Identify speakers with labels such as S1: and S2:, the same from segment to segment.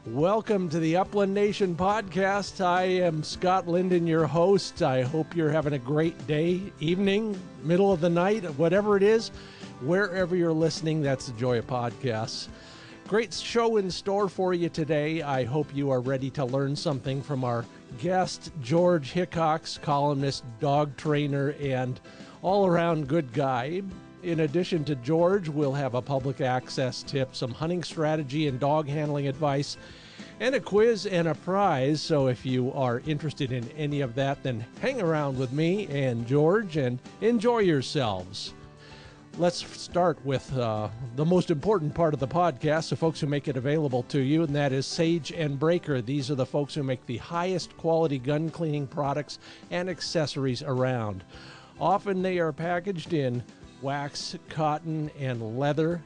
S1: Welcome to the Upland Nation podcast. I am Scott Linden, your host. I hope you're having a great day, evening, middle of the night, whatever it is, wherever you're listening. That's the joy of podcasts. Great show in store for you today. I hope you are ready to learn something from our guest, George Hickox, columnist, dog trainer, and all-around good guy. In addition to George, we'll have a public access tip, some hunting strategy and dog handling advice, and a quiz and a prize. So if you are interested in any of that, then hang around with me and George and enjoy yourselves. Let's start with the most important part of the podcast, the folks who make it available to you, and that is Sage and Breaker. These are the folks who make the highest quality gun cleaning products and accessories around. Often they are packaged in wax, cotton, and leather,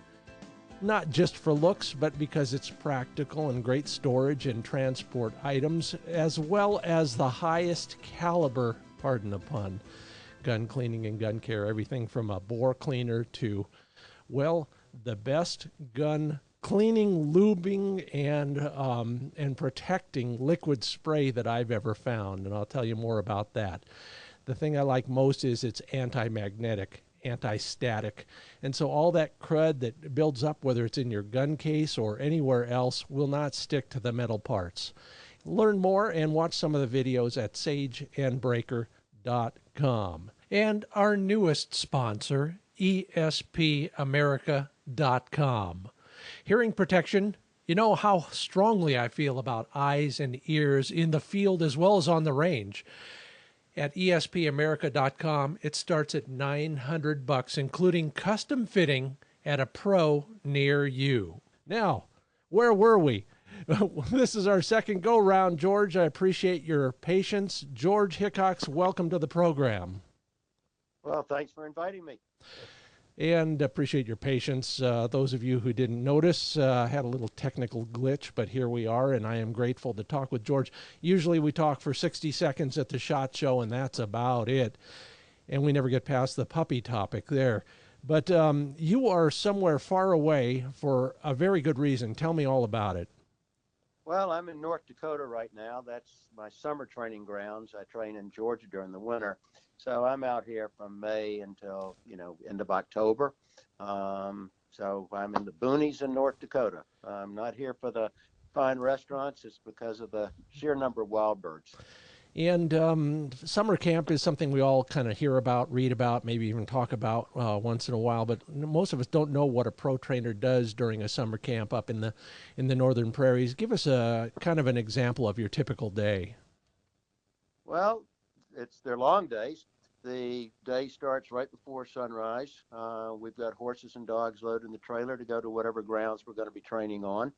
S1: not just for looks, but because it's practical and great storage and transport items, as well as the highest caliber, pardon the pun, gun cleaning and gun care. Everything from a bore cleaner to, well, the best gun cleaning, lubing, and protecting liquid spray that I've ever found, and I'll tell you more about that. The thing I like most is it's anti-magnetic, anti-static, and so all that crud that builds up, whether it's in your gun case or anywhere else, will not stick to the metal parts. Learn more and watch some of the videos at sageandbreaker.com. And our newest sponsor, espamerica.com. Hearing protection. You know how strongly I feel about eyes and ears in the field as well as on the range. At espamerica.com, it starts at $900, including custom fitting at a pro near you. Now, where were we? This is our second go-round, George. I appreciate your patience. George Hickox, welcome to the program.
S2: Well, thanks for inviting me.
S1: And appreciate your patience. Those of you who didn't notice, had a little technical glitch, but here we are, and I am grateful to talk with George. Usually we talk for 60 seconds at the SHOT Show, and that's about it. And we never get past the puppy topic there. But you are somewhere far away for a very good reason. Tell me all about it.
S2: Well, I'm in North Dakota right now. That's my summer training grounds. I train in Georgia during the winter. So I'm out here from May until, end of October. So I'm in the boonies in North Dakota. I'm not here for the fine restaurants. It's because of the sheer number of wild birds.
S1: And summer camp is something we all kind of hear about, read about, maybe even talk about once in a while. But most of us don't know what a pro trainer does during a summer camp up in the northern prairies. Give us a kind of an example of your typical day.
S2: Well, they're long days. The day starts right before sunrise. We've got horses and dogs loaded in the trailer to go to whatever grounds we're going to be training on.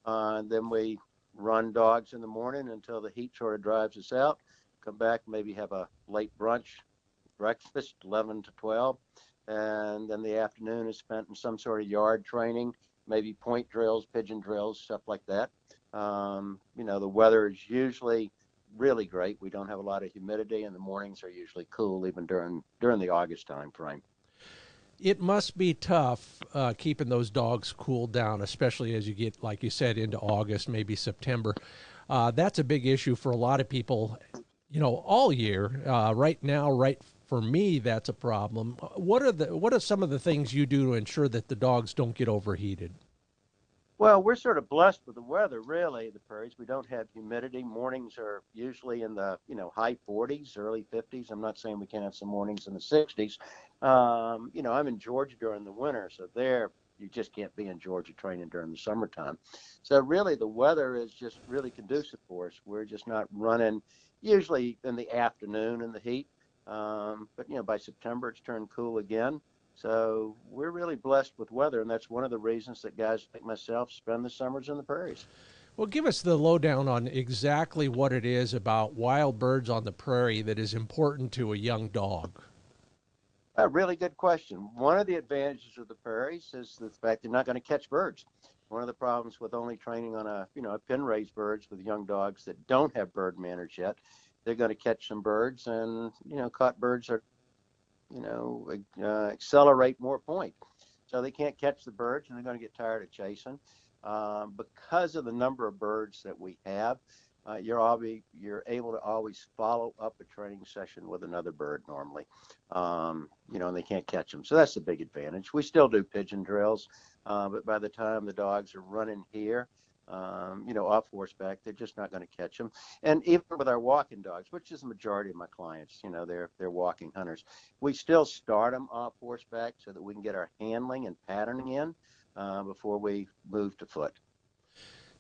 S2: Then we run dogs in the morning until the heat sort of drives us out. Come back, maybe have a late brunch, breakfast, 11 to 12. And then the afternoon is spent in some sort of yard training, maybe point drills, pigeon drills, stuff like that. The weather is usually really great. We don't have a lot of humidity, and the mornings are usually cool even during the August time frame.
S1: It must be tough keeping those dogs cooled down, especially as you get, like you said, into August, maybe September. That's a big issue for a lot of people, all year. Right now, right for me, that's a problem. What are some of the things you do to ensure that the dogs don't get overheated?
S2: Well, we're sort of blessed with the weather, really, the prairies. We don't have humidity. Mornings are usually in the, high 40s, early 50s. I'm not saying we can't have some mornings in the 60s. I'm in Georgia during the winter, so there you just can't be in Georgia training during the summertime. So really the weather is just really conducive for us. We're just not running usually in the afternoon in the heat. But by September, it's turned cool again. So we're really blessed with weather, and that's one of the reasons that guys like myself spend the summers in the prairies.
S1: Well, give us the lowdown on exactly what it is about wild birds on the prairie that is important to a young dog.
S2: A really good question. One of the advantages of the prairies is the fact they're not going to catch birds. One of the problems with only training on a pen-raised birds with young dogs that don't have bird manners yet, they're going to catch some birds, and caught birds are accelerate more point. So they can't catch the birds, and they're going to get tired of chasing. Because of the number of birds that we have, you're able to always follow up a training session with another bird normally, and they can't catch them. So that's the big advantage. We still do pigeon drills, but by the time the dogs are running here, off horseback, they're just not going to catch them. And even with our walking dogs, which is the majority of my clients, they're walking hunters, we still start them off horseback so that we can get our handling and patterning in before we move to foot.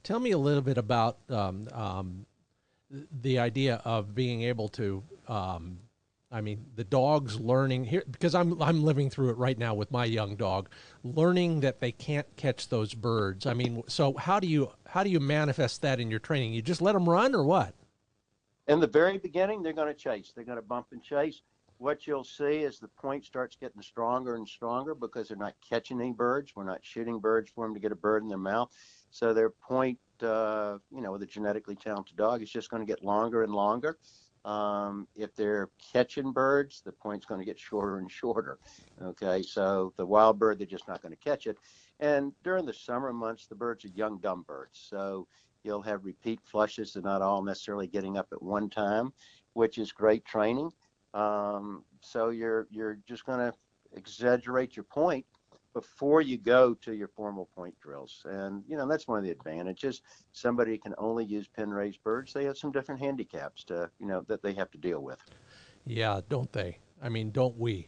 S1: Tell me a little bit about the idea of being able to, the dog's learning here, because I'm living through it right now with my young dog, learning that they can't catch those birds. So how do you manifest that in your training? You just let them run, or what?
S2: In the very beginning, they're going to chase. They're going to bump and chase. What you'll see is the point starts getting stronger and stronger because they're not catching any birds. We're not shooting birds for them to get a bird in their mouth. So their point, with a genetically talented dog, is just going to get longer and longer. If they're catching birds, the point's going to get shorter and shorter. Okay, so the wild bird, they're just not going to catch it. And during the summer months, the birds are young, dumb birds. So you'll have repeat flushes. They're not all necessarily getting up at one time, which is great training. So you're just going to exaggerate your point before you go to your formal point drills. And, that's one of the advantages. Somebody can only use pen raised birds. They have some different handicaps that they have to deal with.
S1: Yeah, don't they? Don't we?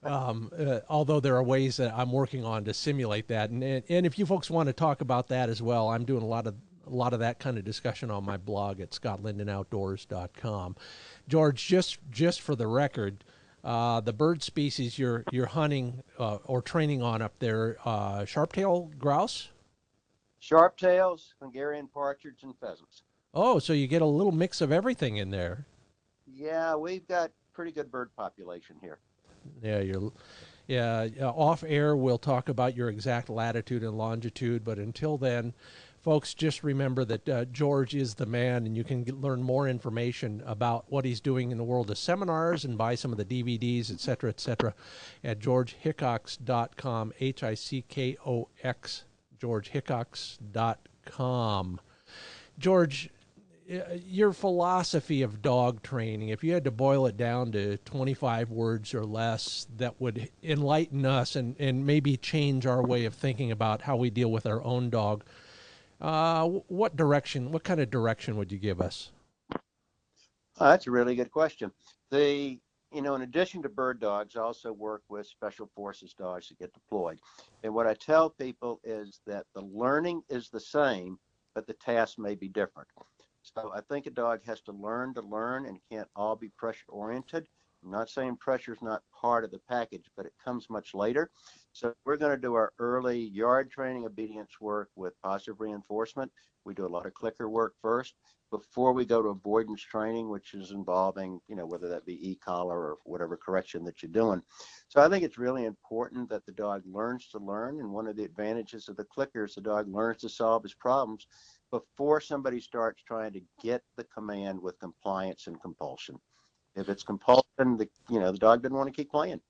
S1: Although there are ways that I'm working on to simulate that. And if you folks want to talk about that as well, I'm doing a lot of that kind of discussion on my blog at scottlindonoutdoors.com. George, just for the record, the bird species you're hunting or training on up there, sharp-tailed grouse?
S2: Sharp-tails, Hungarian partridge, and pheasants.
S1: Oh, so you get a little mix of everything in there.
S2: Yeah, we've got pretty good bird population here.
S1: Yeah, off air we'll talk about your exact latitude and longitude, but until then, folks, just remember that George is the man, and you can learn more information about what he's doing in the world of seminars and buy some of the DVDs, et cetera, at georgehickox.com, Hickox, georgehickox.com. George, your philosophy of dog training, if you had to boil it down to 25 words or less that would enlighten us and maybe change our way of thinking about how we deal with our own dog, what kind of direction would you give us?
S2: That's a really good question. In addition to bird dogs, I also work with special forces dogs that get deployed. And what I tell people is that the learning is the same, but the task may be different. So I think a dog has to learn and can't all be pressure oriented. I'm not saying pressure is not part of the package, but it comes much later. So we're going to do our early yard training obedience work with positive reinforcement. We do a lot of clicker work first before we go to avoidance training, which is involving, whether that be e-collar or whatever correction that you're doing. So I think it's really important that the dog learns to learn. And one of the advantages of the clicker is the dog learns to solve his problems before somebody starts trying to get the command with compliance and compulsion. If it's compulsion, the dog doesn't want to keep playing.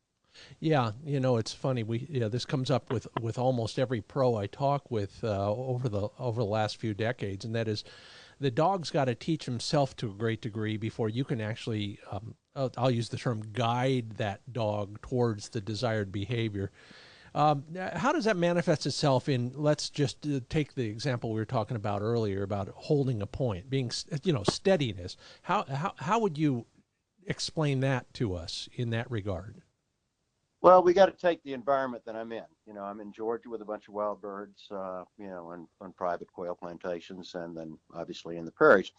S1: Yeah, it's funny. This comes up with almost every pro I talk with over the last few decades, and that is, the dog's got to teach himself to a great degree before you can actually, I'll use the term, guide that dog towards the desired behavior. How does that manifest itself in, let's just take the example we were talking about earlier about holding a point, being, steadiness. How would you explain that to us in that regard?
S2: Well, we got to take the environment that I'm in. I'm in Georgia with a bunch of wild birds, on private quail plantations, and then obviously in the prairies.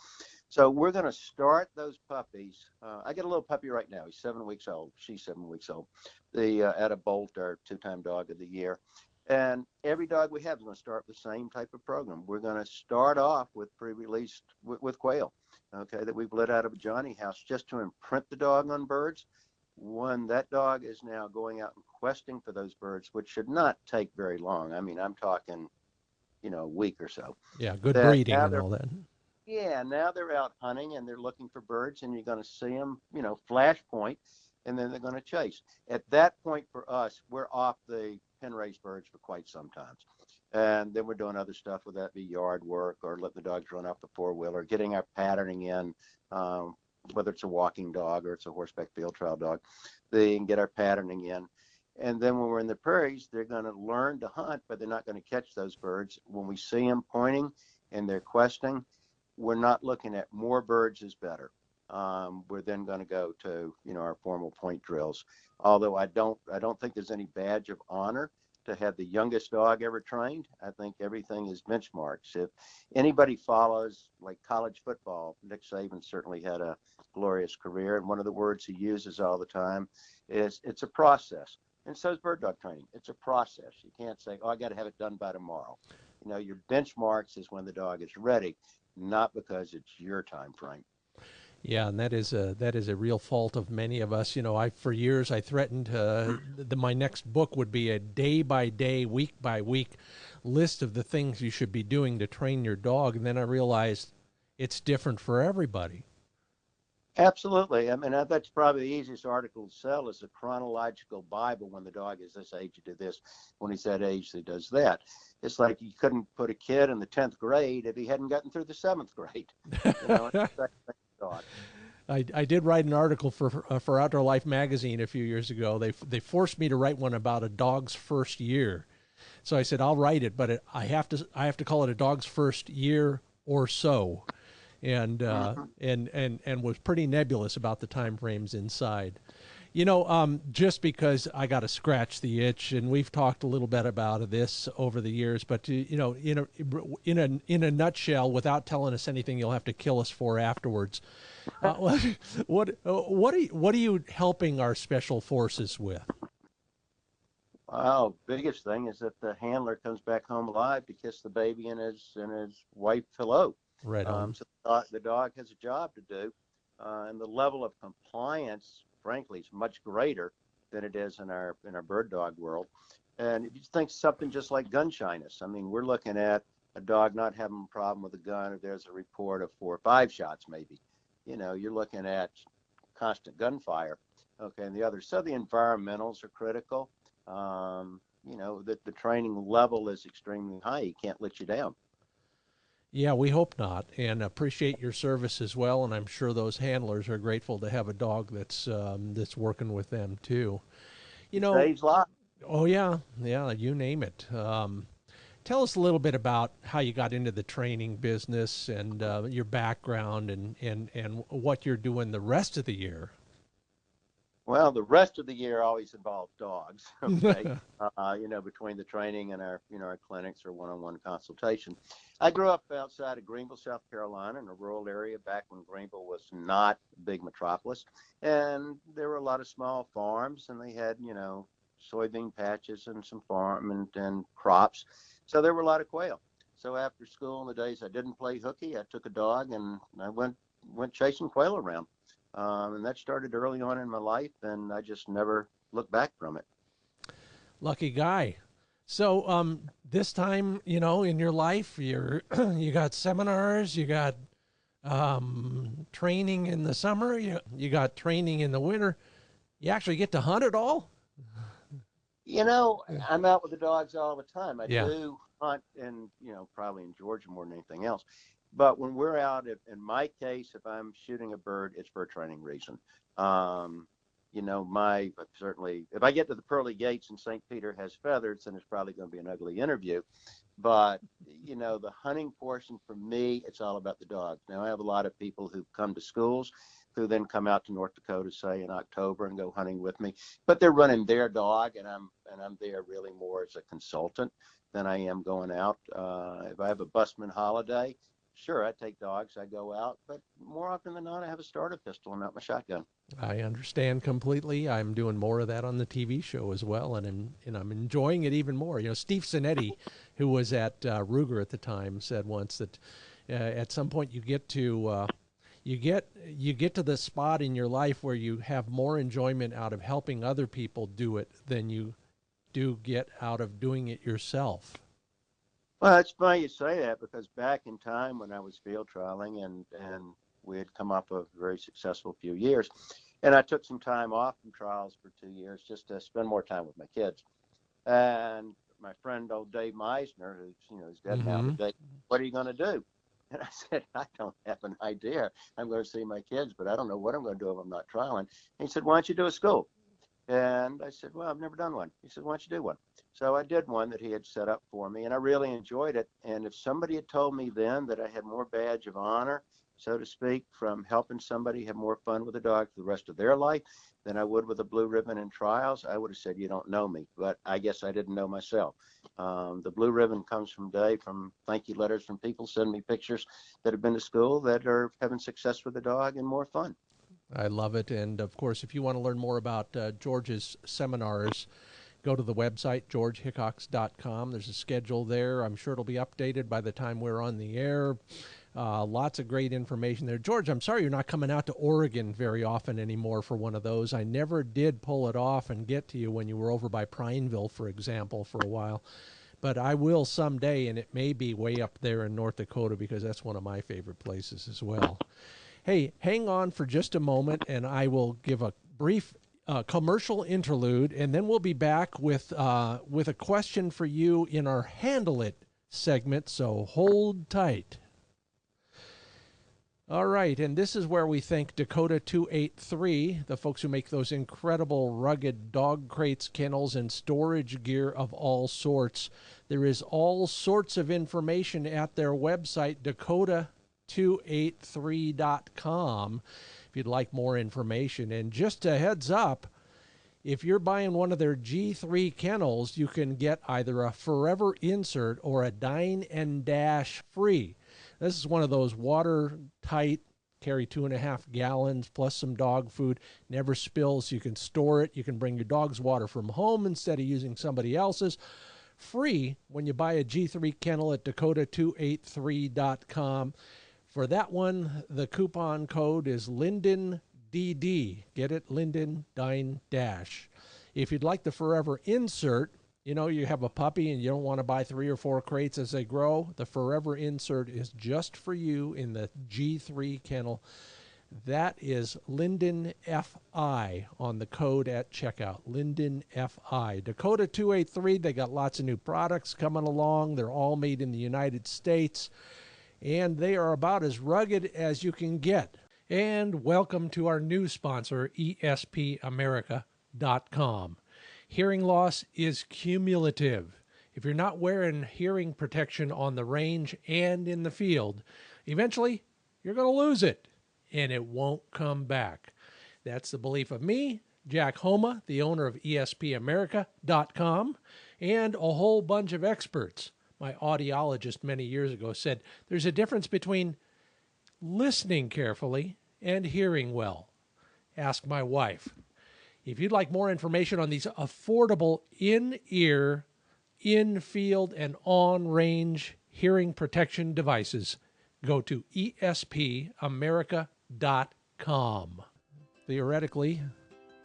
S2: So we're going to start those puppies. I get a little puppy right now. He's 7 weeks old. She's 7 weeks old. The Atta Bolt, our two-time dog of the year. And every dog we have is going to start the same type of program. We're going to start off with pre-released with quail, okay, that we've let out of a Johnny house just to imprint the dog on birds. That dog is now going out and questing for those birds, which should not take very long. I'm talking, a week or so.
S1: Yeah, good breeding and all that.
S2: Yeah, now they're out hunting and they're looking for birds, and you're going to see them, flash point, and then they're going to chase. At that point for us, we're off the pen raised birds for quite some time. And then we're doing other stuff, whether that be yard work or letting the dogs run off the four-wheeler, getting our patterning in, whether it's a walking dog or it's a horseback field trial dog. They can get our patterning in. And then when we're in the prairies, they're going to learn to hunt, but they're not going to catch those birds. When we see them pointing and they're questing, we're not looking at more birds is better. We're then going to go to, our formal point drills. Although I don't think there's any badge of honor to have the youngest dog ever trained. I think everything is benchmarks. If anybody follows like college football, Nick Saban certainly had a glorious career. And one of the words he uses all the time is it's a process. And so is bird dog training. It's a process. You can't say, I got to have it done by tomorrow. Your benchmarks is when the dog is ready, not because it's your time frame.
S1: Yeah, and that is a real fault of many of us. For years I threatened my next book would be a day by day, week by week list of the things you should be doing to train your dog, and then I realized it's different for everybody.
S2: Absolutely. I mean, that's probably the easiest article to sell is a chronological Bible. When the dog is this age, you do this. When he's that age, he does that. It's like you couldn't put a kid in the 10th grade if he hadn't gotten through the 7th grade.
S1: I did write an article for Outdoor Life magazine a few years ago. They forced me to write one about a dog's first year. So I said, I'll write it, but I have to call it a dog's first year or so. And was pretty nebulous about the time frames inside. Just because I got to scratch the itch, and we've talked a little bit about this over the years, but in a nutshell, without telling us anything, you'll have to kill us for afterwards. What are you helping our special forces with?
S2: Well, biggest thing is that the handler comes back home alive to kiss the baby and his wife hello.
S1: Right on.
S2: So the dog has a job to do, and the level of compliance, frankly, is much greater than it is in our bird dog world. And if you think something just like gun shyness, I mean, we're looking at a dog not having a problem with a gun if there's a report of 4 or 5 shots, maybe. You're looking at constant gunfire. Okay, and the other. So the environmentals are critical. That the training level is extremely high. He can't let you down.
S1: Yeah, we hope not, and appreciate your service as well. And I'm sure those handlers are grateful to have a dog that's working with them too.
S2: Saves lives.
S1: Oh yeah, you name it. Tell us a little bit about how you got into the training business and your background and what you're doing the rest of the year.
S2: Well, the rest of the year always involves dogs. Okay, between the training and our clinics or one-on-one consultation. I grew up outside of Greenville, South Carolina, in a rural area back when Greenville was not a big metropolis, and there were a lot of small farms, and they had soybean patches and some farm and crops. So there were a lot of quail. So after school, in the days I didn't play hooky, I took a dog and I went chasing quail around. And that started early on in my life, and I just never looked back from it.
S1: Lucky guy. So this time, in your life, you got seminars, you got training in the summer, you got training in the winter. You actually get to hunt it all?
S2: I'm out with the dogs all the time. I
S1: Yeah.
S2: do hunt probably in Georgia more than anything else. But when we're out, in my case, if I'm shooting a bird, it's for a training reason. Certainly, if I get to the pearly gates and St. Peter has feathers, then it's probably going to be an ugly interview. But, the hunting portion for me, it's all about the dogs. Now, I have a lot of people who come to schools who then come out to North Dakota, say in October, and go hunting with me. But they're running their dog, and I'm there really more as a consultant than I am going out. If I have a busman holiday, sure, I take dogs, I go out, but more often than not, I have a starter pistol and not my shotgun.
S1: I understand completely. I'm doing more of that on the TV show as well, and I'm enjoying it even more. Steve Sinetti, who was at Ruger at the time, said once that at some point you get to the spot in your life where you have more enjoyment out of helping other people do it than you do get out of doing it yourself.
S2: Well, it's funny you say that, because back in time when I was field trialing and we had come up a very successful few years, and I took some time off from trials for 2 years just to spend more time with my kids. And my friend, old Dave Meisner, who's dead now, but Dave, what are you going to do? And I said, I don't have an idea. I'm going to see my kids, but I don't know what I'm going to do if I'm not trialing. And he said, why don't you do a school? And I said, well, I've never done one. He said, why don't you do one? So I did one that he had set up for me, and I really enjoyed it. And if somebody had told me then that I had more badge of honor, so to speak, from helping somebody have more fun with a dog for the rest of their life than I would with a blue ribbon in trials, I would have said, you don't know me. But I guess I didn't know myself. The blue ribbon comes from Dave, from thank you letters from people sending me pictures that have been to school that are having success with the dog and more fun.
S1: I love it. And of course, if you want to learn more about George's seminars, go to the website, georgehickox.com. There's a schedule there. I'm sure it'll be updated by the time we're on the air. Lots of great information there. George, I'm sorry you're not coming out to Oregon very often anymore for one of those. I never did pull it off and get to you when you were over by Prineville, for example, for a while. But I will someday, and it may be way up there in North Dakota because that's one of my favorite places as well. Hey, hang on for just a moment, and I will give a brief commercial interlude, and then we'll be back with a question for you in our Handle It segment, so hold tight. All right, and this is where we thank Dakota 283, the folks who make those incredible rugged dog crates, kennels, and storage gear of all sorts. There is all sorts of information at their website, Dakota283.com, if you'd like more information. And just a heads up, if you're buying one of their G3 kennels, you can get either a forever insert or a dine and dash free. This is one of those watertight, carry 2.5 gallons plus some dog food, never spills. You can store it. You can bring your dog's water from home instead of using somebody else's. Free when you buy a G3 kennel at Dakota283.com. For that one, the coupon code is LindenDD. Get it? Linden Dine Dash. If you'd like the forever insert, you have a puppy and you don't want to buy 3 or 4 crates as they grow, the forever insert is just for you in the G3 kennel. That is Linden FI on the code at checkout. Linden FI. Dakota 283, they got lots of new products coming along. They're all made in the United States, and they are about as rugged as you can get. And welcome to our new sponsor, ESPAmerica.com. Hearing loss is cumulative. If you're not wearing hearing protection on the range and in the field, eventually you're going to lose it, and it won't come back. That's the belief of me, Jack Homa, the owner of ESPAmerica.com, and a whole bunch of experts. My audiologist many years ago said there's a difference between listening carefully and hearing well. Ask my wife. If you'd like more information on these affordable in-ear, in-field, and on-range hearing protection devices, go to ESPAmerica.com. Theoretically,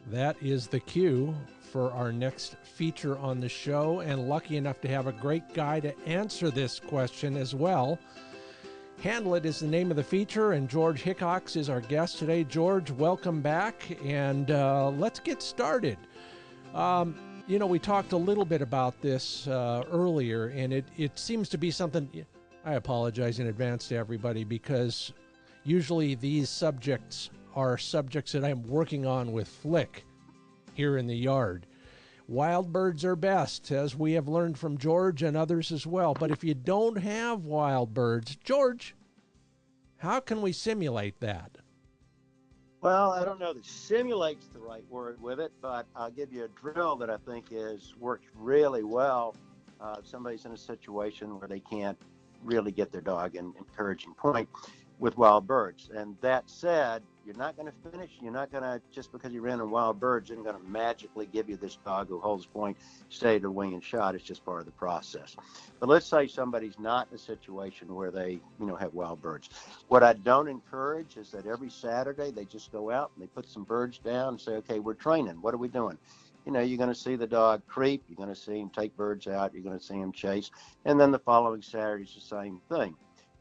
S1: that is the cue for our next feature on the show, and lucky enough to have a great guy to answer this question as well. Handle It is the name of the feature, and George Hickox is our guest today. George, welcome back, and let's get started. We talked a little bit about this earlier, and it seems to be something. I apologize in advance to everybody because usually these subjects are subjects that I'm working on with Flick here in the yard. Wild birds are best, as we have learned from George and others as well. But if you don't have wild birds, George, how can we simulate that?
S2: Well, I don't know that simulate's the right word with it, but I'll give you a drill that I think works really well. If somebody's in a situation where they can't really get their dog an encouraging point with wild birds. And that said, you're not going to finish. You're not going to, just because you ran in wild birds, isn't going to magically give you this dog who holds point, stay to wing and shot. It's just part of the process. But let's say somebody's not in a situation where they, have wild birds. What I don't encourage is that every Saturday they just go out and they put some birds down and say, okay, we're training. What are we doing? You're going to see the dog creep. You're going to see him take birds out. You're going to see him chase. And then the following Saturday is the same thing.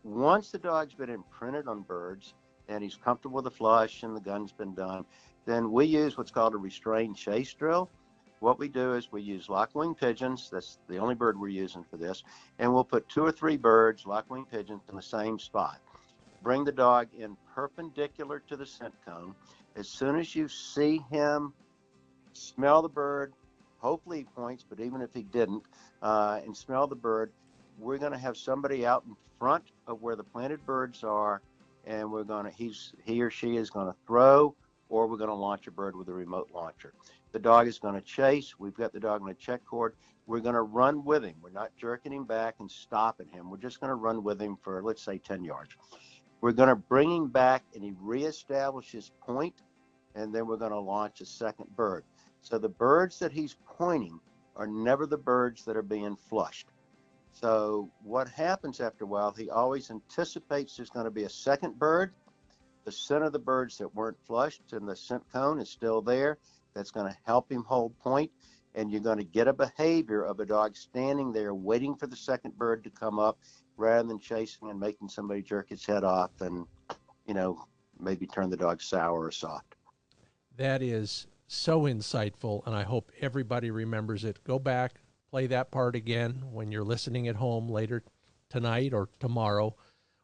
S2: Once the dog's been imprinted on birds and he's comfortable with the flush and the gun's been done, then we use what's called a restrained chase drill. what we do is we use lock-wing pigeons. That's the only bird we're using for this. And we'll put 2 or 3 birds, lock-wing pigeons, in the same spot. Bring the dog in perpendicular to the scent cone. As soon as you see him smell the bird, hopefully he points, but even if he didn't, and smell the bird, we're going to have somebody out in front of where the planted birds are, and he or she is going to throw, or we're going to launch a bird with a remote launcher. The dog is going to chase. We've got the dog on a check cord. We're going to run with him. We're not jerking him back and stopping him. We're just going to run with him for, let's say, 10 yards. We're going to bring him back, and he reestablishes point, and then we're going to launch a second bird. So the birds that he's pointing are never the birds that are being flushed. So what happens after a while, he always anticipates there's going to be a second bird. The scent of the birds that weren't flushed and the scent cone is still there. That's going to help him hold point. And you're going to get a behavior of a dog standing there waiting for the second bird to come up rather than chasing and making somebody jerk his head off and, maybe turn the dog sour or soft.
S1: That is so insightful, and I hope everybody remembers it. Go back, play that part again when you're listening at home later tonight or tomorrow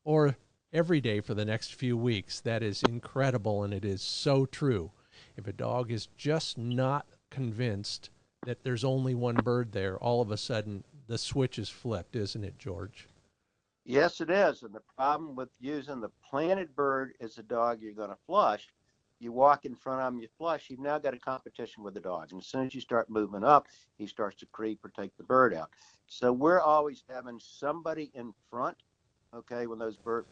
S1: or every day for the next few weeks. That is incredible, and it is so true. If a dog is just not convinced that there's only one bird there, all of a sudden the switch is flipped, isn't it, George?
S2: Yes, it is. And the problem with using the planted bird as a dog you're going to flush, you walk in front of him, you flush, you've now got a competition with the dog. And as soon as you start moving up, he starts to creep or take the bird out. So we're always having somebody in front, okay, when those bird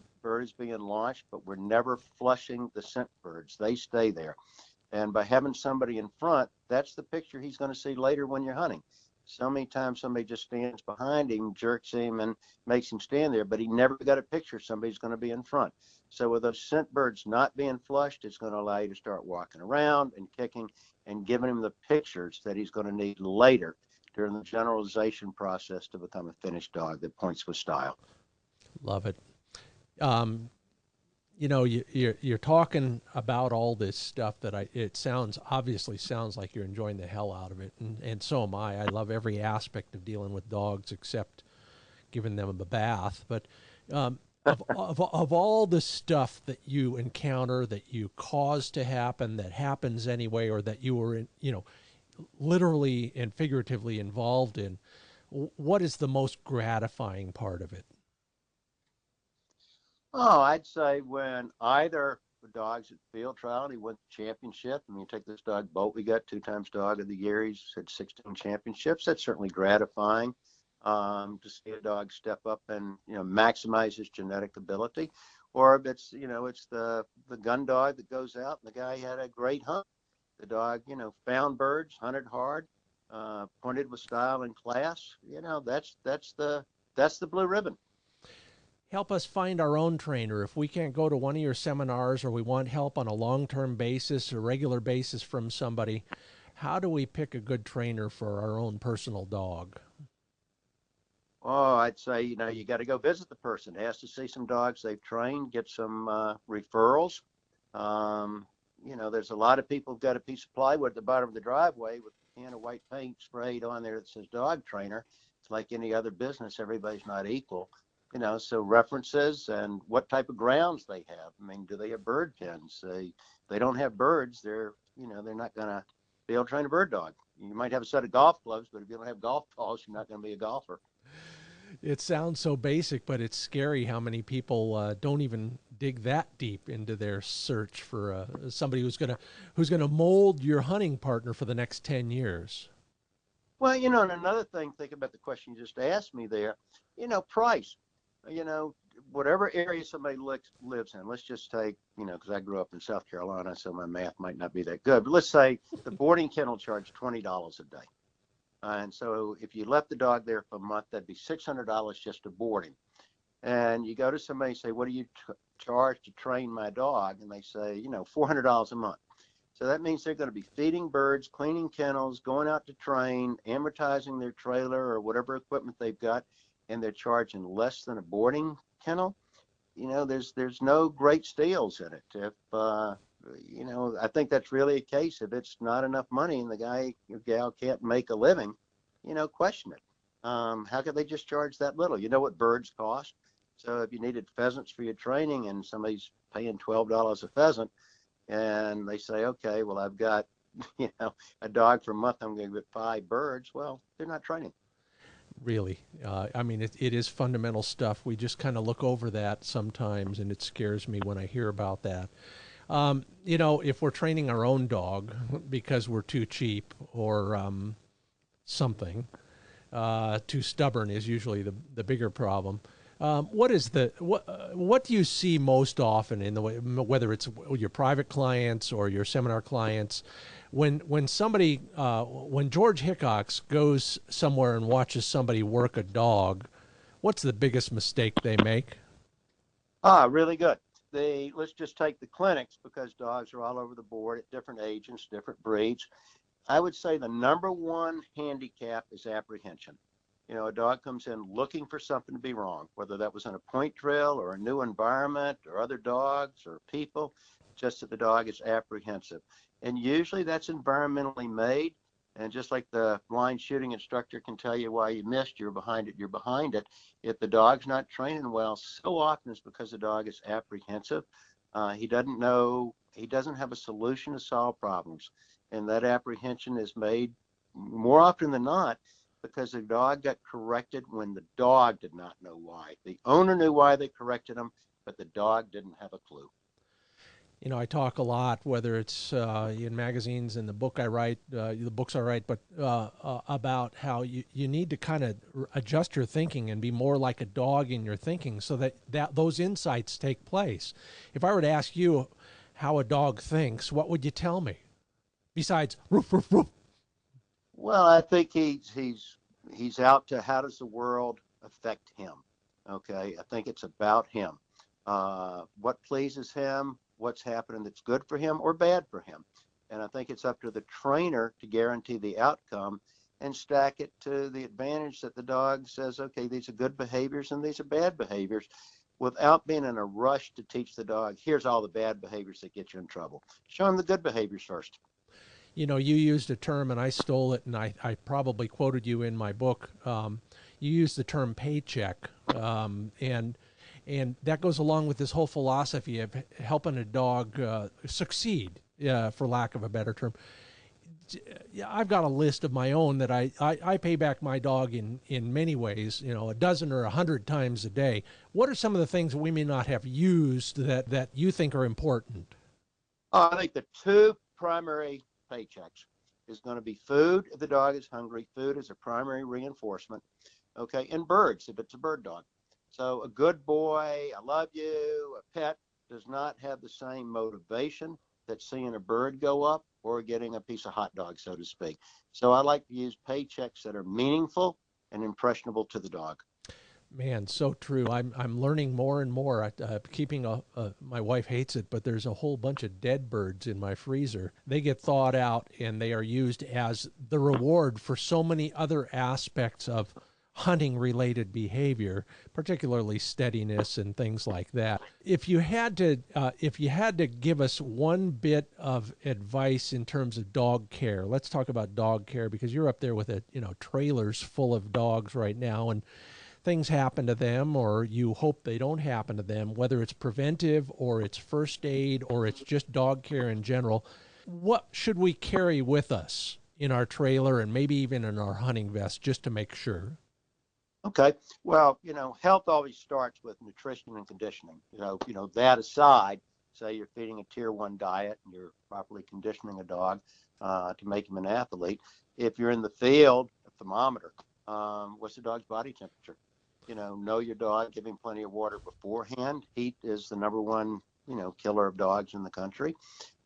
S2: is being launched, but we're never flushing the scent birds. They stay there. And by having somebody in front, that's the picture he's going to see later when you're hunting. So many times somebody just stands behind him, jerks him, and makes him stand there, but he never got a picture somebody's going to be in front. So with those scent birds not being flushed, it's going to allow you to start walking around and kicking and giving him the pictures that he's going to need later during the generalization process to become a finished dog that points with style.
S1: Love it. You're talking about all this stuff that it obviously sounds like you're enjoying the hell out of it, and so am I. I love every aspect of dealing with dogs except giving them a bath. But of all the stuff that you encounter, that you cause to happen, that happens anyway, or that you were literally and figuratively involved in, what is the most gratifying part of it?
S2: Oh, I'd say when either the dog's at field trial and he won the championship. I mean, you take this dog, Bolt, we got 2 times dog of the year. He's had 16 championships. That's certainly gratifying to see a dog step up and, maximize his genetic ability. Or if it's, it's the gun dog that goes out and the guy had a great hunt. The dog, found birds, hunted hard, pointed with style and class. That's the blue ribbon.
S1: Help us find our own trainer. If we can't go to one of your seminars or we want help on a long-term basis or regular basis from somebody, how do we pick a good trainer for our own personal dog?
S2: Oh, I'd say, you got to go visit the person. Ask to see some dogs they've trained, get some referrals. There's a lot of people who've got a piece of plywood at the bottom of the driveway with a can of white paint sprayed on there that says dog trainer. It's like any other business. Everybody's not equal. So references and what type of grounds they have. I mean, do they have bird pens? They don't have birds. They're not going to be able to train a bird dog. You might have a set of golf clubs, but if you don't have golf balls, you're not going to be a golfer.
S1: It sounds so basic, but it's scary how many people don't even dig that deep into their search for somebody who's gonna mold your hunting partner for the next 10 years.
S2: Well, and another thing, think about the question you just asked me there. Price. Whatever area somebody lives in, let's just take, because I grew up in South Carolina, so my math might not be that good, but let's say the boarding kennel charged $20 a day. And so if you left the dog there for a month, that'd be $600 just to board him. And you go to somebody and say, what do you charge to train my dog? And they say, $400 a month. So that means they're going to be feeding birds, cleaning kennels, going out to train, amortizing their trailer or whatever equipment they've got, and they're charging less than a boarding kennel. There's no great steals in it. If I think that's really a case. If it's not enough money and the guy or gal can't make a living, question it. How could they just charge that little? You know what birds cost? So if you needed pheasants for your training and somebody's paying $12 a pheasant, and they say, okay, well, I've got, a dog for a month, I'm going to get 5 birds. Well, they're not training.
S1: Really. I mean, it is fundamental stuff. We just kind of look over that sometimes, and it scares me when I hear about that. If we're training our own dog because we're too cheap or something, too stubborn is usually the bigger problem. What do you see most often in the way, whether it's your private clients or your seminar clients, when George Hickox goes somewhere and watches somebody work a dog, what's the biggest mistake they make?
S2: Really good. Let's just take the clinics, because dogs are all over the board at different ages, different breeds. I would say the number one handicap is apprehension. A dog comes in looking for something to be wrong, whether that was in a point drill or a new environment or other dogs or people, just that the dog is apprehensive. And usually that's environmentally made. And just like the blind shooting instructor can tell you why you missed, you're behind it. If the dog's not training well, so often it's because the dog is apprehensive. He doesn't have a solution to solve problems. And that apprehension is made more often than not because the dog got corrected when the dog did not know why. The owner knew why they corrected him, but the dog didn't have a clue.
S1: I talk a lot, whether it's in magazines and the books I write, but about how you need to kind of adjust your thinking and be more like a dog in your thinking so that those insights take place. If I were to ask you how a dog thinks, what would you tell me? Besides, roof, roof, roof.
S2: Well, I think he's out to how does the world affect him? Okay, I think it's about him. What pleases him, what's happening that's good for him or bad for him. And I think it's up to the trainer to guarantee the outcome and stack it to the advantage that the dog says, okay, these are good behaviors and these are bad behaviors, without being in a rush to teach the dog, here's all the bad behaviors that get you in trouble. Show him the good behaviors first.
S1: You used a term and I stole it, and I probably quoted you in my book. You used the term paycheck, and that goes along with this whole philosophy of helping a dog succeed, for lack of a better term. I've got a list of my own that I pay back my dog in many ways, a dozen or 100 times a day. What are some of the things that we may not have used that you think are important?
S2: I think the 2 primary paychecks is going to be food if the dog is hungry. Food is a primary reinforcement. Okay, and birds if it's a bird dog. So a good boy, I love you, a pet does not have the same motivation that seeing a bird go up or getting a piece of hot dog, so to speak. So I like to use paychecks that are meaningful and impressionable to the dog.
S1: Man, so true. I'm learning more and more. Keeping my wife hates it, but there's a whole bunch of dead birds in my freezer. They get thawed out and they are used as the reward for so many other aspects of hunting related behavior, particularly steadiness and things like that. If you had to give us one bit of advice in terms of dog care, let's talk about dog care, because you're up there with trailers full of dogs right now, and things happen to them, or you hope they don't happen to them, whether it's preventive or it's first aid or it's just dog care in general. What should we carry with us in our trailer and maybe even in our hunting vest just to make sure?
S2: Okay. Well, health always starts with nutrition and conditioning. That aside, say you're feeding a tier 1 diet and you're properly conditioning a dog to make him an athlete. If you're in the field, a thermometer. What's the dog's body temperature? Know your dog, give him plenty of water beforehand. Heat is the number one, killer of dogs in the country.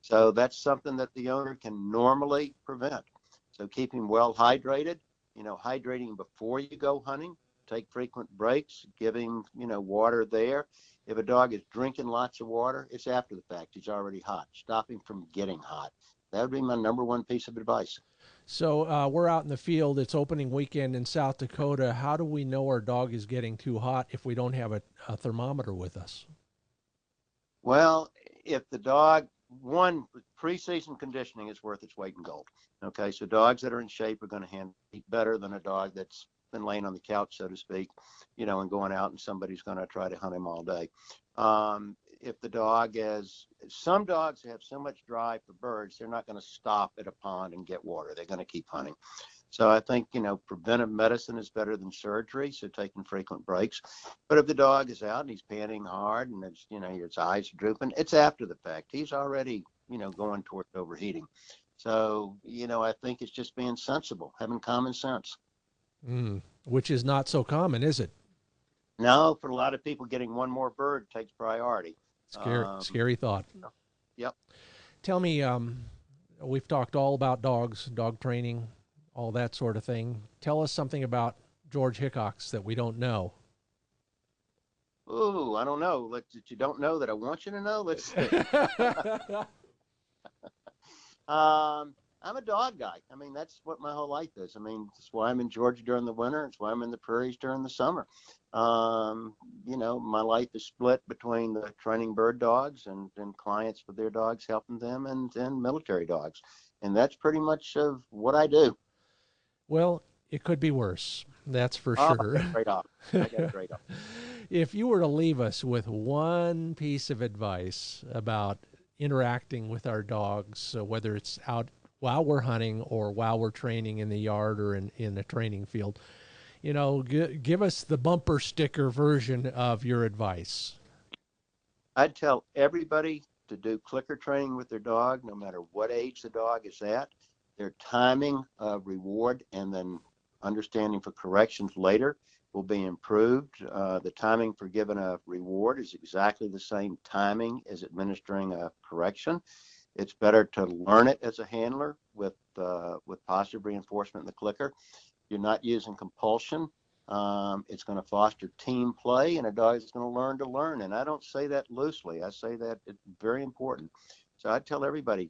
S2: So that's something that the owner can normally prevent. So keep him well hydrated, hydrating before you go hunting. Take frequent breaks, give him, water there. If a dog is drinking lots of water, it's after the fact. He's already hot. Stop him from getting hot. That would be my number one piece of advice.
S1: So we're out in the field. It's opening weekend in South Dakota. How do we know our dog is getting too hot if we don't have a thermometer with us?
S2: Well, if the dog one, preseason conditioning is worth its weight in gold. Okay, so dogs that are in shape are going to handle it better than a dog that's been laying on the couch, so to speak, and going out and somebody's going to try to hunt him all day. If the dog is, some dogs have so much drive for birds, they're not going to stop at a pond and get water. They're going to keep hunting. So I think, preventive medicine is better than surgery, so taking frequent breaks. But if the dog is out and he's panting hard and it's, his eyes are drooping, it's after the fact. He's already, going towards overheating. So, I think it's just being sensible, having common sense.
S1: Which is not so common, is it?
S2: No, for a lot of people, getting one more bird takes priority.
S1: Scary thought.
S2: Yep.
S1: Tell me, we've talked all about dogs, dog training, all that sort of thing. Tell us something about George Hickox that we don't know.
S2: Ooh, I don't know. That you don't know that I want you to know. Let's see. I'm a dog guy. I mean, that's what my whole life is. I mean, that's why I'm in Georgia during the winter. It's why I'm in the prairies during the summer. My life is split between the training bird dogs and clients with their dogs, helping them, and military dogs. And that's pretty much of what I do.
S1: Well, it could be worse. That's for sure.
S2: I got a great off.
S1: If you were to leave us with one piece of advice about interacting with our dogs, whether it's out while we're hunting or while we're training in the yard or in the training field, give us the bumper sticker version of your advice.
S2: I'd tell everybody to do clicker training with their dog, no matter what age the dog is at. Their timing of reward and then understanding for corrections later will be improved. The timing for giving a reward is exactly the same timing as administering a correction. It's better to learn it as a handler with positive reinforcement in the clicker. You're not using compulsion. It's going to foster team play, and a dog is going to learn. And I don't say that loosely. I say that it's very important. So I tell everybody,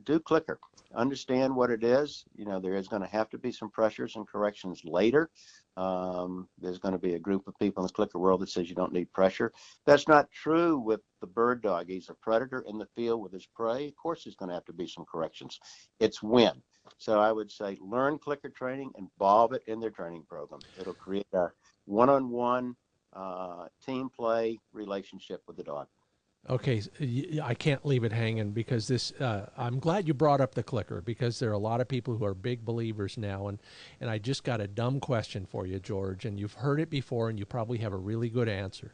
S2: do clicker. Understand what it is. There is going to have to be some pressures and corrections later. There's going to be a group of people in the clicker world that says you don't need pressure. That's not true with the bird dog. He's a predator in the field with his prey. Of course, there's going to have to be some corrections. It's when. So I would say learn clicker training, involve it in their training program. It'll create a one-on-one team play relationship with the dog.
S1: Okay, I can't leave it hanging because I'm glad you brought up the clicker, because there are a lot of people who are big believers now, and I just got a dumb question for you, George, and you've heard it before and you probably have a really good answer.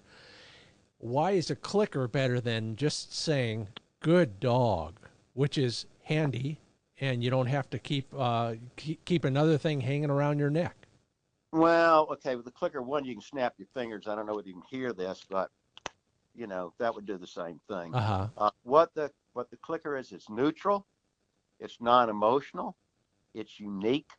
S1: Why is a clicker better than just saying good dog, which is handy and you don't have to keep another thing hanging around your neck?
S2: Well, okay, with the clicker, one, you can snap your fingers. I don't know whether you can hear this, but that would do the same thing. What the clicker is, it's neutral, it's non-emotional, it's unique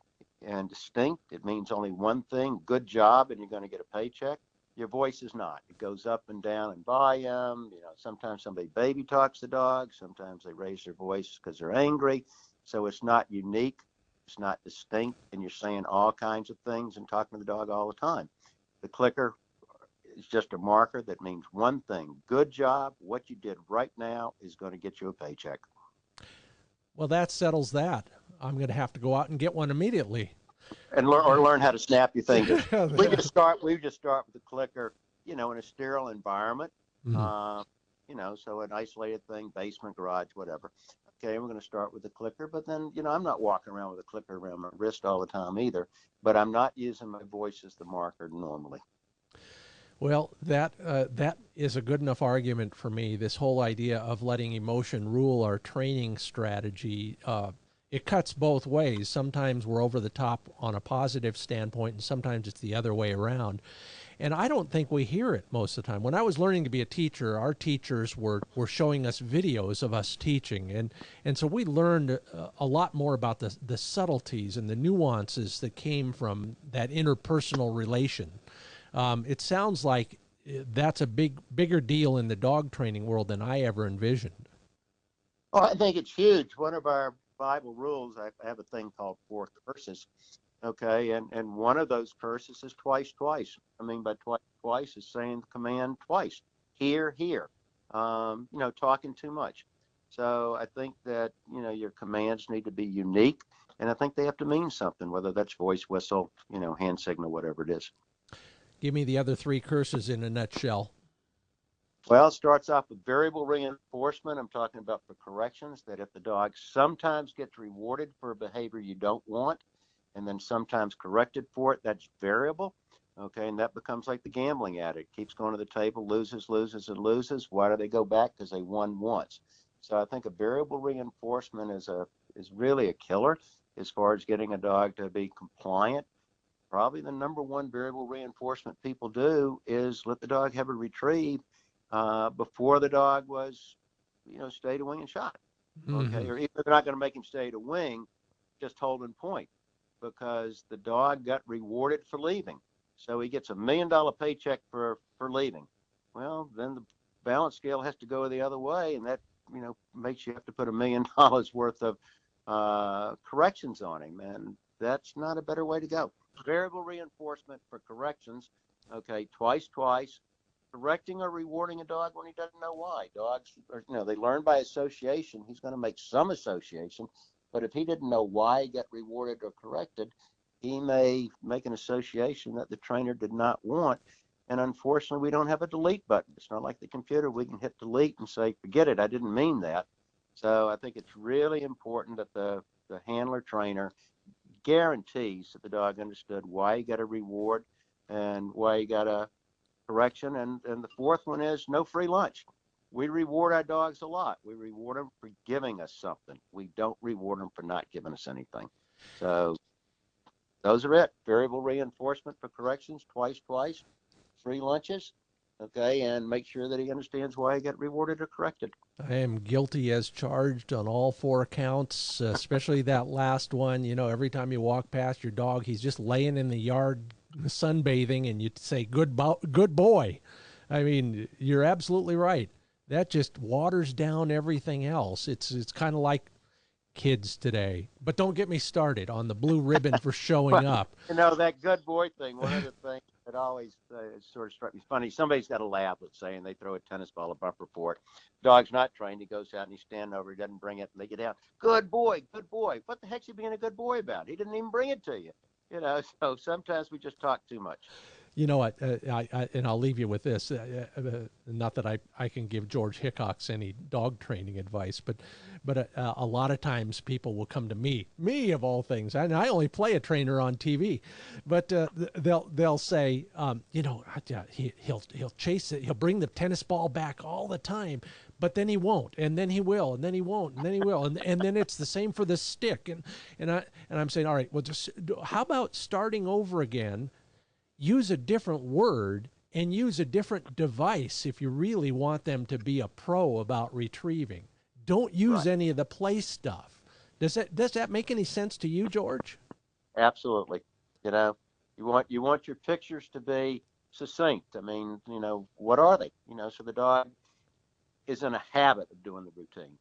S2: and distinct. It means only one thing: good job, and you're going to get a paycheck. Your voice is not. It goes up and down in volume. Sometimes somebody baby talks the dog. Sometimes they raise their voice because they're angry. So it's not unique. It's not distinct, and you're saying all kinds of things and talking to the dog all the time. The clicker is just a marker that means one thing: good job. What you did right now is going to get you a paycheck.
S1: Well, that settles that. I'm going to have to go out and get one immediately.
S2: And learn how to snap your fingers. we just start with the clicker, in a sterile environment. Mm-hmm. So an isolated thing, basement, garage, whatever. Okay, we're going to start with the clicker, but then, I'm not walking around with a clicker around my wrist all the time either, but I'm not using my voice as the marker normally.
S1: Well, that is a good enough argument for me. This whole idea of letting emotion rule our training strategy, it cuts both ways. Sometimes we're over the top on a positive standpoint, and sometimes it's the other way around. And I don't think we hear it most of the time. When I was learning to be a teacher, our teachers were showing us videos of us teaching. And so we learned a lot more about the subtleties and the nuances that came from that interpersonal relation. It sounds like that's a bigger deal in the dog training world than I ever envisioned.
S2: Oh, I think it's huge. One of our Bible rules, I have a thing called 4 curses. Okay, and one of those curses is twice. I mean, by twice is saying the command twice. Here. Talking too much. So I think that, your commands need to be unique, and I think they have to mean something, whether that's voice, whistle, hand signal, whatever it is.
S1: Give me the other three curses in a nutshell.
S2: Well, it starts off with variable reinforcement. I'm talking about for corrections, that if the dog sometimes gets rewarded for a behavior you don't want, and then sometimes corrected for it, that's variable. Okay, and that becomes like the gambling addict. Keeps going to the table, loses, loses, and loses. Why do they go back? Because they won once. So I think a variable reinforcement is really a killer as far as getting a dog to be compliant. Probably the number one variable reinforcement people do is let the dog have a retrieve before the dog was, stay to wing and shot. Okay,
S1: Mm-hmm.
S2: or even if they're not going to make him stay to wing, just holding point, because the dog got rewarded for leaving. So he gets $1 million paycheck for leaving. Well, then the balance scale has to go the other way, and that makes you have to put $1 million worth of corrections on him, and that's not a better way to go. Variable reinforcement for corrections. Okay, twice, correcting or rewarding a dog when he doesn't know why. Dogs, they learn by association. He's going to make some association, but if he didn't know why he got rewarded or corrected, he may make an association that the trainer did not want. And unfortunately, we don't have a delete button. It's not like the computer. We can hit delete and say, forget it, I didn't mean that. So I think it's really important that the handler trainer guarantees that the dog understood why he got a reward and why he got a correction. And the fourth one is no free lunch. We reward our dogs a lot. We reward them for giving us something. We don't reward them for not giving us anything. So those are it. Variable reinforcement for corrections, twice, free lunches. Okay, and make sure that he understands why he got rewarded or corrected.
S1: I am guilty as charged on all four accounts, especially that last one. Every time you walk past your dog, he's just laying in the yard sunbathing, and you say, good boy. I mean, you're absolutely right. That just waters down everything else. It's kind of like kids today. But don't get me started on the blue ribbon for showing up.
S2: That good boy thing, one of the things that always sort of struck me funny, somebody's got a lab, let's say, and they throw a tennis ball, a bumper for it. Dog's not trained. He goes out and he's standing over, he doesn't bring it, and they get out. Good boy, good boy. What the heck's he being a good boy about? He didn't even bring it to you. So sometimes we just talk too much.
S1: You know what? And I'll leave you with this. Not that I can give George Hickox any dog training advice, but a lot of times people will come to me of all things, and I only play a trainer on TV, but they'll say, he'll chase it, he'll bring the tennis ball back all the time, but then he won't, and then he will, and then he won't, and then he will, and then it's the same for the stick, and I'm saying, all right, well, just how about starting over again? Use a different word and use a different device if you really want them to be a pro about retrieving. Don't use any of the play stuff. Does that make any sense to you, George?
S2: Absolutely. You want your pictures to be succinct. I mean, what are they? So the dog is in a habit of doing the routine.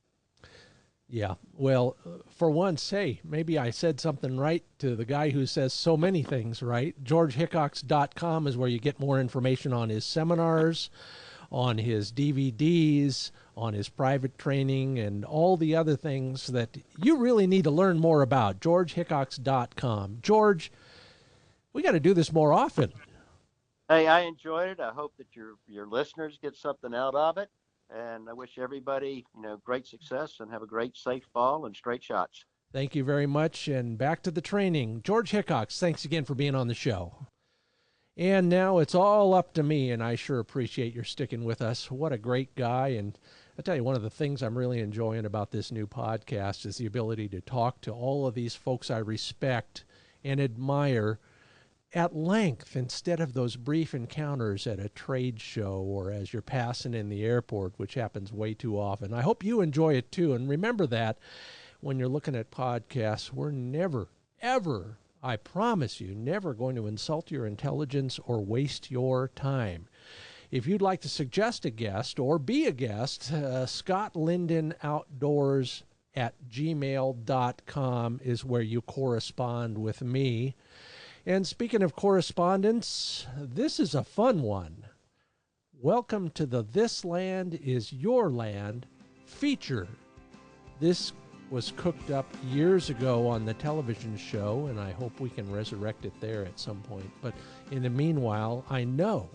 S1: Yeah. Well, for once, hey, maybe I said something right to the guy who says so many things right. GeorgeHickox.com is where you get more information on his seminars, on his DVDs, on his private training, and all the other things that you really need to learn more about. GeorgeHickox.com. George, we got to do this more often.
S2: Hey, I enjoyed it. I hope that your listeners get something out of it. And I wish everybody, great success and have a great, safe fall and straight shots.
S1: Thank you very much. And back to the training. George Hickox, thanks again for being on the show. And now it's all up to me, and I sure appreciate your sticking with us. What a great guy. And I tell you, one of the things I'm really enjoying about this new podcast is the ability to talk to all of these folks I respect and admire at length, instead of those brief encounters at a trade show or as you're passing in the airport, which happens way too often. I hope you enjoy it too. And remember that when you're looking at podcasts, we're never, ever, I promise you, never going to insult your intelligence or waste your time. If you'd like to suggest a guest or be a guest, scottlindonoutdoors@gmail.com is where you correspond with me. And speaking of correspondence, this is a fun one. Welcome to the This Land Is Your Land feature This was cooked up years ago on the television show, and I hope we can resurrect it there at some point. But in the meanwhile, I know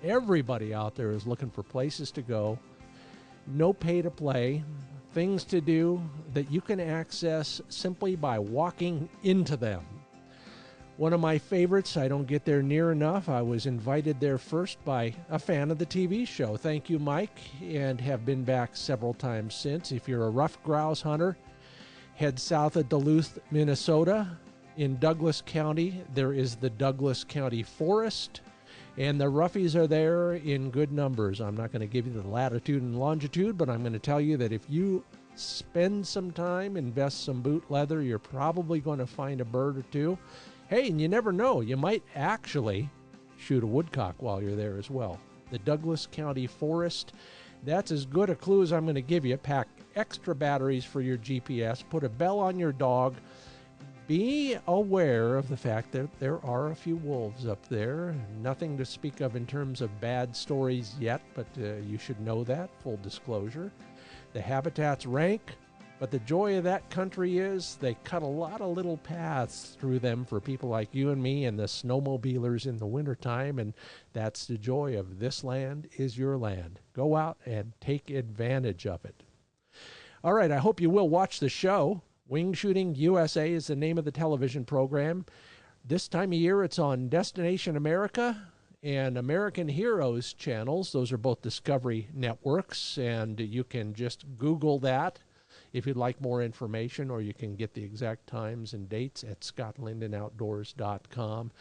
S1: everybody out there is looking for places to go, no pay to play, things to do that you can access simply by walking into them. One of my favorites, I don't get there near enough. I was invited there first by a fan of the TV show. Thank you, Mike, and have been back several times since. If you're a ruffed grouse hunter, head south of Duluth, Minnesota. In Douglas County, there is the Douglas County Forest, and the roughies are there in good numbers. I'm not going to give you the latitude and longitude, but I'm going to tell you that if you spend some time, invest some boot leather, you're probably going to find a bird or two. Hey, and you never know, you might actually shoot a woodcock while you're there as well. The Douglas County Forest, that's as good a clue as I'm going to give you. Pack extra batteries for your GPS, put a bell on your dog. Be aware of the fact that there are a few wolves up there. Nothing to speak of in terms of bad stories yet, but you should know that, full disclosure. The habitat's rank, but the joy of that country is they cut a lot of little paths through them for people like you and me and the snowmobilers in the wintertime, and that's the joy of this land is your land. Go out and take advantage of it. All right, I hope you will watch the show. Wing Shooting USA is the name of the television program. This time of year, it's on Destination America and American Heroes channels. Those are both Discovery networks, and you can just Google that if you'd like more information, or you can get the exact times and dates at scottlindonoutdoors.com.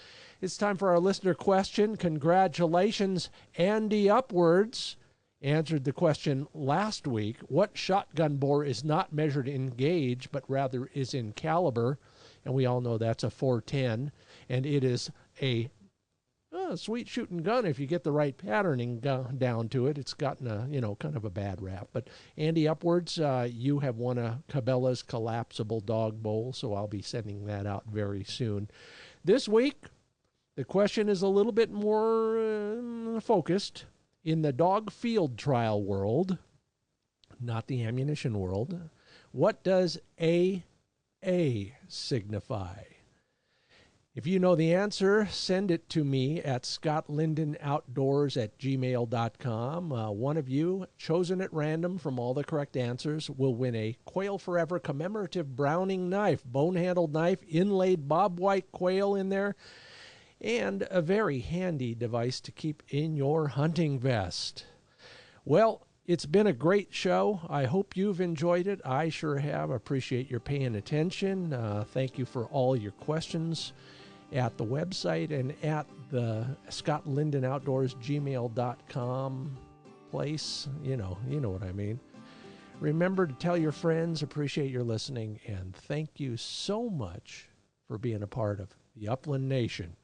S1: It's time for our listener question. Congratulations, Andy Upwards answered the question last week. What shotgun bore is not measured in gauge, but rather is in caliber? And we all know that's a 410, and it is a sweet shooting gun if you get the right patterning down to it. It's gotten a, kind of a bad rap. But Andy Upwards, you have won a Cabela's collapsible dog bowl, so I'll be sending that out very soon. This week, the question is a little bit more focused. In the dog field trial world, not the ammunition world, what does AA signify? If you know the answer, send it to me at scottlindonoutdoors@gmail.com. One of you, chosen at random from all the correct answers, will win a Quail Forever commemorative Browning knife, bone-handled knife, inlaid bob white quail in there, and a very handy device to keep in your hunting vest. Well, it's been a great show. I hope you've enjoyed it. I sure have. Appreciate your paying attention. Thank you for all your questions at the website and at the scottlindonoutdoors@gmail.com place. You know what I mean. Remember to tell your friends, appreciate your listening, and thank you so much for being a part of the Upland Nation.